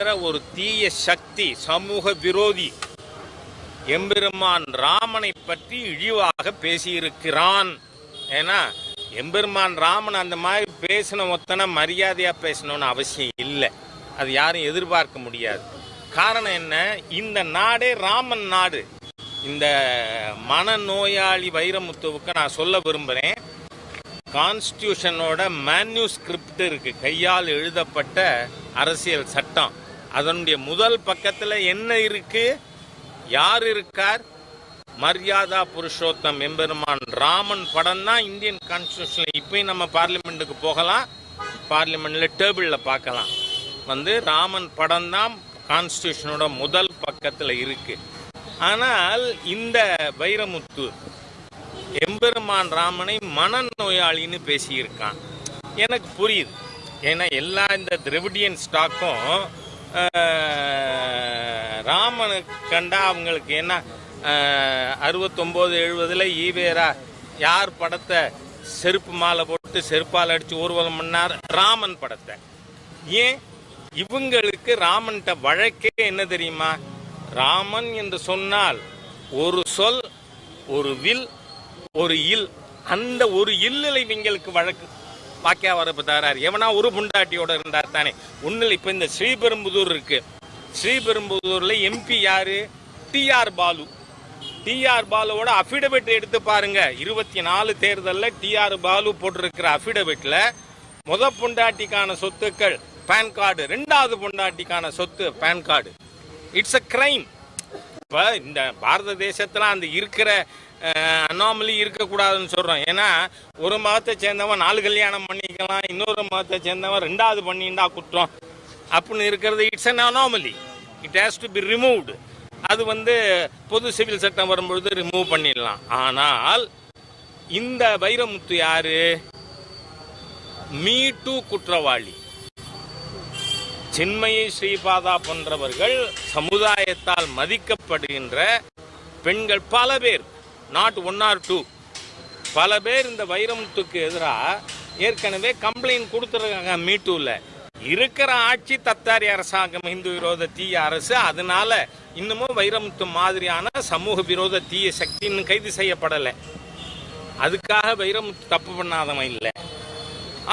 ஒரு தீய சக்தி, சமூக விரோதி எம்பெருமான் ராமனை பற்றி இழிவாக பேசியிருக்கிறான். ஏன்னா எம்பெருமான் ராமன் அந்த மாதிரி பேசின ஒத்தனை மரியாதையா பேசணும்னு அவசியம் இல்லை. அது யாரும் எதிர்பார்க்க முடியாது. காரணம் என்ன? இந்த நாடே ராமன் நாடு. இந்த மனநோயாளி வைரமுத்துவுக்கு நான் சொல்ல விரும்புகிறேன், கான்ஸ்டியூஷனோட மேன்யூஸ்கிரிப்ட் இருக்கு, கையால் எழுதப்பட்ட அரசியல் சட்டம். அதனுடைய முதல் பக்கத்தில் என்ன இருக்கு? யார் இருக்கார்? மரியாதா புருஷோத்தம் எம்பெருமான் ராமன் படம் தான் இந்தியன் கான்ஸ்டியூஷன்ல. இப்பயும் நம்ம பார்லிமெண்ட்டுக்கு போகலாம், பார்லிமெண்ட்ல டேபிளில் பார்க்கலாம். ராமன் படம் தான் கான்ஸ்டியூஷனோட முதல் பக்கத்தில் இருக்கு. ஆனால் இந்த வைரமுத்து எம்பெருமான் ராமனை மனநோயாளின்னு பேசியிருக்கான். எனக்கு புரியுது. ஏன்னா எல்லா இந்த திராவிடியன் ஸ்டாக்கும் ராமனுக்கு கண்டா அவங்களுக்கு என்ன 69-70 ஈவேரா யார் படத்தை செருப்பு மாலை போட்டு செருப்பால் அடிச்சு ஊர்வலம் பண்ணார்? ராமன் படத்தை. ஏன் இவங்களுக்கு ராமன்கிட்ட வழக்கே என்ன தெரியுமா? ராமன் என்று சொன்னால் ஒரு சொல், ஒரு வில், ஒரு இல். அந்த ஒரு இல்லில் இவங்களுக்கு வழக்கு வாக்கியா வரப்பு தராரு. எவனா ஒரு புண்டாட்டியோட இருந்தார் தானே. ஒன்னும் இப்ப இந்த ஸ்ரீபெரும்புதூர் இருக்கு. ஸ்ரீபெரும்புதூர்ல எம்பி யாரு? டிஆர் பாலு. டிஆர் பாலுவோட அபிடவிட் எடுத்து பாருங்க. 24 தேர்தலில் டிஆர் பாலு போட்டிருக்கிற அபிடவிட்ல முத பொண்டாட்டிக்கான சொத்துக்கள் பேன் கார்டு, 2வது பொண்டாட்டிக்கான சொத்து PAN card. It's a crime. இப்ப இந்த பாரத தேசத்துல அந்த இருக்கிற அனாமலி இருக்கக்கூடாதுன்னு சொல்றோம். ஏன்னா ஒரு மதத்தை சேர்ந்தவன் 4 கல்யாணம் பண்ணிக்கலாம், இன்னொரு மதத்தை சேர்ந்தவன் 2வது பண்ணிண்டா குற்றம் அப்படின்னு இருக்கிறது. It's an anomaly. It has to be removed. அது பொது சிவில் சட்டம் வரும்பொழுது ரிமூவ் பண்ணிடலாம். ஆனால் இந்த வைரமுத்து யாரு? மீ டூ குற்றவாளி. சின்மயி ஸ்ரீபாதா போன்றவர்கள் சமுதாயத்தால் மதிக்கப்படுகின்ற பெண்கள் பல பேர், நாட் 1 or 2, பல பேர் இந்த வைரமுத்துக்கு எதிராக ஏற்கனவே கம்ப்ளைண்ட் கொடுத்துருக்காங்க. மீட்டூல இருக்கிற ஆட்சி தத்தாரி அரசாங்கம், இந்து விரோத தீய அரசு. அதனால இன்னமும் வைரமுத்து மாதிரியான சமூக விரோத தீய சக்தி இன்னும் கைது செய்யப்படலை. அதுக்காக வைரமுத்து தப்பு பண்ணாதவன் இல்லை.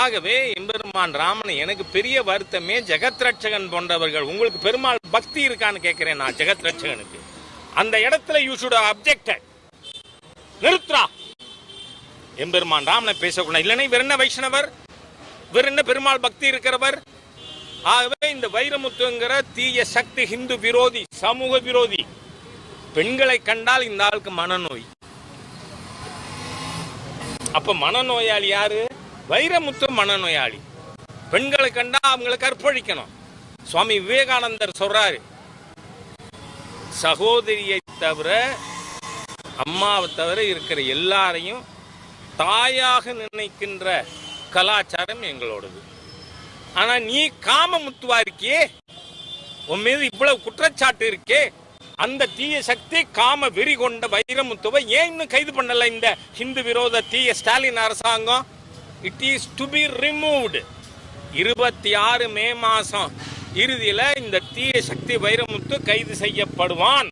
ஆகவே எம்பெருமான் ராமன் எனக்கு பெரிய வருத்தமே ஜெகத் ரட்சகன் போன்றவர்கள். உங்களுக்கு பெருமாள் பக்தி இருக்கான்னு கேட்கிறேன் நான். ஜெகத் ரட்சகனுக்கு அந்த இடத்துல யூ ஷுட் ஹவ் அப்ஜெக்டட். நிறுத்துறா, எம்பெருமான் ராமனை பேசக்கூடாது. இல்லைன்னா வேற என்ன வைஷ்ணவர், வேற என்ன பெருமாள் பக்தி இருக்கிறவர்? ஆகவே இந்த வைரமுத்துங்கிற தீய சக்தி ஹிந்து விரோதி, சமூக விரோதி. பெண்களை கண்டால் இந்த ஆளுக்கு மனநோய். அப்ப மனநோயாளி யாரு? வைரமுத்து மனநோயாளி. பெண்களை கண்டா அவங்களை கற்பழிக்கணும். சுவாமி விவேகானந்தர் சொல்றாரு, சகோதரியை தவிர, அம்மாவை தவிர இருக்கிற எல்லாரையும் தாயாக நினைக்கின்ற கலாச்சாரம் எங்களோடது. ஆனா நீ காம முத்துவா இருக்கியே, உன் மீது இவ்வளவு குற்றச்சாட்டு இருக்கே, அந்த தீய சக்தி காம வெறி கொண்ட வைரமுத்துவை ஏன் இன்னும் கைது பண்ணல இந்த ஹிந்து விரோத தீய ஸ்டாலின் அரசாங்கம்? It is to be removed. 26 மே மாசம் இறுதியில இந்த தீய சக்தி வைரமுத்து கைது செய்யப்படுவான்.